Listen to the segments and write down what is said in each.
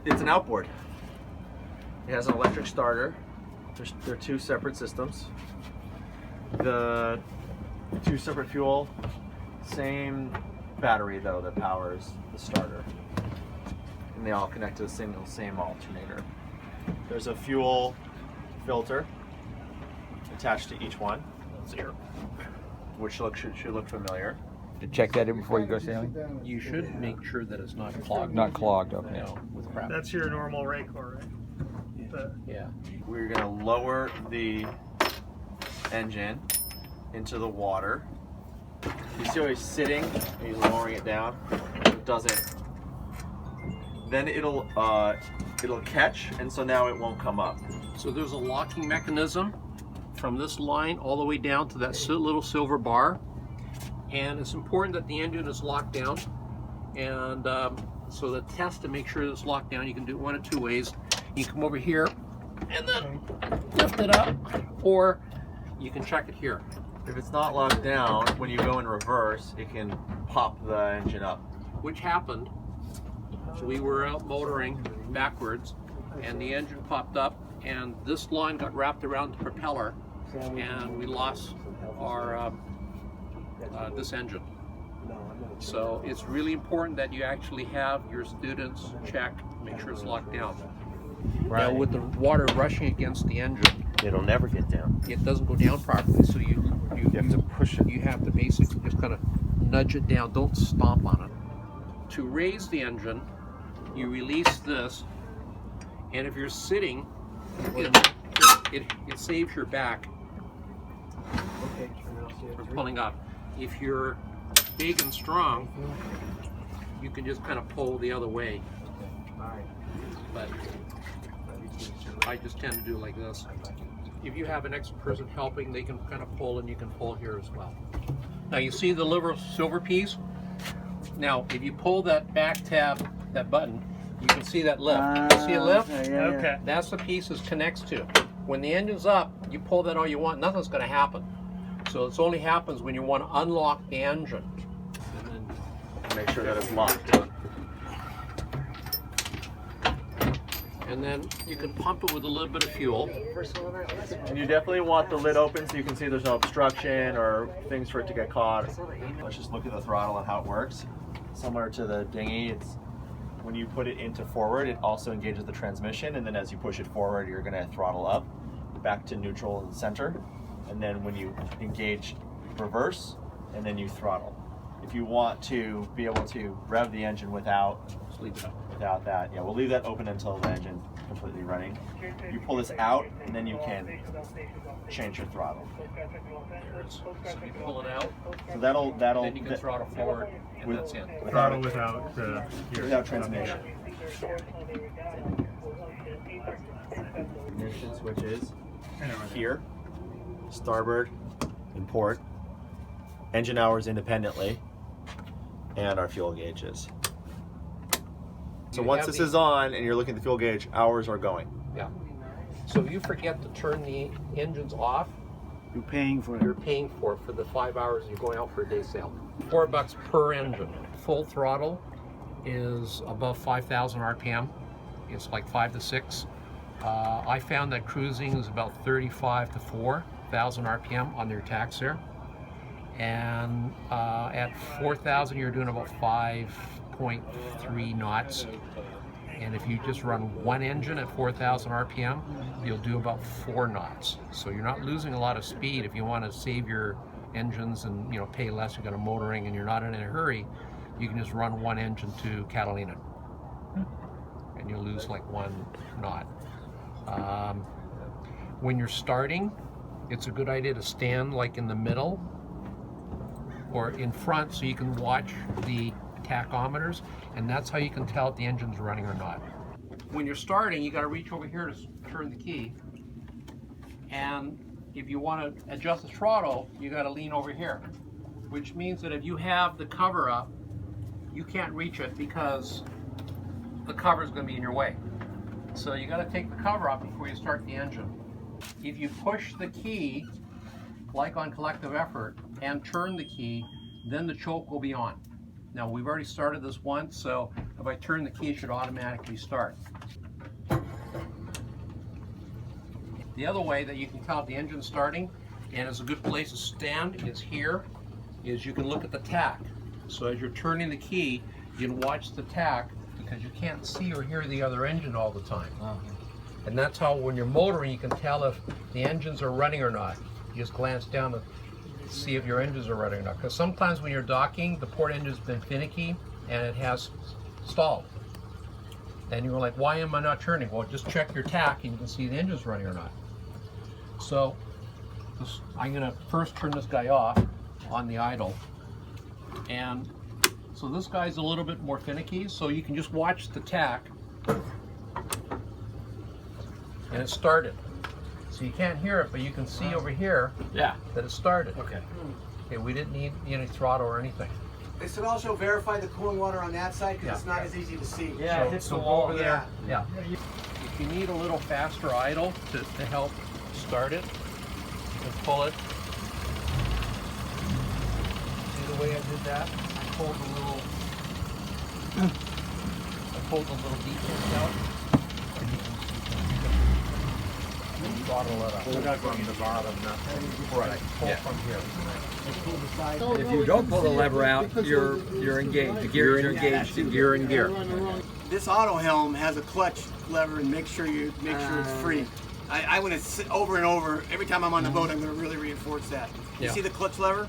It's an outboard. It has an electric starter. They're two separate systems. The two separate fuel, same battery though that powers the starter. And they all connect to the same alternator. There's a fuel filter attached to each one, which should look familiar. To check that in before you go sailing? You should make sure that it's not clogged. Not clogged, okay. No, with crap. That's your normal Raycor, right? Yeah. We're gonna lower the engine into the water. You see how he's sitting and he's lowering it down? It doesn't. Then it'll catch, and so now it won't come up. So there's a locking mechanism from this line all the way down to that little silver bar. And it's important that the engine is locked down. And so the test to make sure it's locked down, you can do it one of two ways. You come over here and then lift it up, or you can check it here. If it's not locked down, when you go in reverse, it can pop the engine up. Which happened. So we were out motoring backwards, and the engine popped up, and this line got wrapped around the propeller, and we lost our this engine. So it's really important that you actually have your students check, make sure it's locked down. Right. Now, with the water rushing against the engine, It'll never get down. it doesn't go down properly. So you have to push it. You have to basically just kind of nudge it down. Don't stomp on it. To raise the engine, you release this, and if you're sitting, it saves your back from pulling up. If you're big and strong, you can just kind of pull the other way. But I just tend to do like this. If you have an extra person helping, they can kind of pull, and you can pull here as well. Now you see the silver piece? Now if you pull that back tab, that button, you can see that lift. You see it lift? Okay. That's the piece it connects to. When the engine's up, you pull that all you want, nothing's going to happen. So it only happens when you want to unlock the engine. And then Make sure that it's locked. And then you can pump it with a little bit of fuel. And you definitely want the lid open so you can see there's no obstruction or things for it to get caught. Let's just look at the throttle and how it works. Similar to the dinghy, it's when you put it into forward, it also engages the transmission, and then as you push it forward, you're gonna throttle up, back to neutral and center. And then when you engage reverse, and then you throttle. If you want to be able to rev the engine without that, yeah, we'll leave that open until the engine's completely running. You pull this out, and then you can change your throttle. So you pull it out, So that'll then you can throttle forward, and that's it. Throttle without without transmission. Ignition switches here, starboard and port, engine hours independently, and our fuel gauges. So once this is on and you're looking at the fuel gauge, hours are going. Yeah. So if you forget to turn the engines off, You're paying for you're it. paying for it for the 5 hours you're going out for a day sail. $4 per engine. Full throttle is above 5,000 RPM. It's like 5 to 6. I found that cruising is about 35 to 4,000 RPM on their taxer. And at 4,000, you're doing about 5.3 knots. And if you just run one engine at 4,000 RPM, you'll do about 4 knots. So you're not losing a lot of speed. If you want to save your engines and pay less, you've got a motoring and you're not in a hurry, you can just run one engine to Catalina, and you'll lose like 1 knot. When you're starting, it's a good idea to stand like in the middle or in front so you can watch the tachometers, and that's how you can tell if the engine's running or not. When you're starting, you got to reach over here to turn the key, and if you want to adjust the throttle, you got to lean over here, which means that if you have the cover up, you can't reach it because the cover is going to be in your way. So you got to take the cover off before you start the engine. If you push the key, like on collective effort, and turn the key, then the choke will be on. Now we've already started this once, so if I turn the key, it should automatically start. The other way that you can tell if the engine's starting, and it's a good place to stand, is here, is you can look at the tach. So as you're turning the key, you can watch the tach because you can't see or hear the other engine all the time. And that's how when you're motoring, you can tell if the engines are running or not. You just glance down to see if your engines are running or not. Because sometimes when you're docking, the port engine's been finicky and it has stalled. And you're like, why am I not turning? Well, just check your tach and you can see the engine's running or not. So I'm gonna first turn this guy off on the idle. And so this guy's a little bit more finicky, so you can just watch the tach. And it started. So you can't hear it, but you can see over here that it started. Okay. Okay, we didn't need any throttle or anything. They should also verify the cooling water on that side because it's not as easy to see. Yeah, it hits the wall over there. Yeah. If you need a little faster idle to help start it, you can pull it. See the way I did that? I pulled the little details out. And you can throttle it up. Pull from the bottom, not Right. Pull from here. If you don't pull the lever out, you're engaged. The gear is engaged. You're in gear. This auto helm has a clutch lever and make sure it's free. I want to sit over and over. Every time I'm on the boat, I'm going to really reinforce that. You Yeah. see the clutch lever?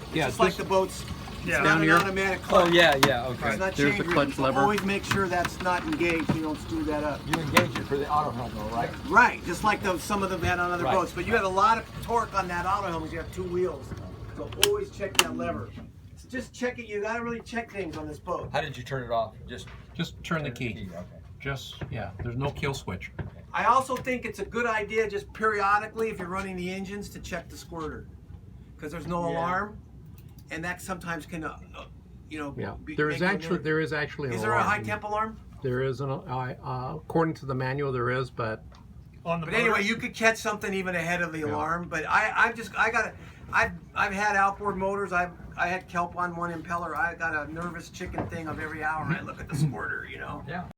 It's Yeah, just like the boats. It's Yeah. not Down an here. automatic clutch. Oh yeah, It's okay. not There's the chain clutch driven, so lever. always make sure that's not engaged so you don't screw that up. You engage it for the auto helm though, right? Right, just like some of them had on other Right. boats. But you had a lot of torque on that auto helm because you have two wheels. So always check that lever. So just check it. You got to really check things on this boat. How did you turn it off? Just Turn the key. Okay. Just, yeah, there's no kill switch. I also think it's a good idea just periodically if you're running the engines to check the squirter because there's no alarm, and that sometimes can, Yeah, be- there make is you actually an Is there a alarm. high temp alarm? There is an according to the manual there is, but On the But motor. anyway, you could catch something even ahead of the alarm. But I've had outboard motors. I had kelp on one impeller. I got a nervous chicken thing of every hour I look at the squirter. Yeah.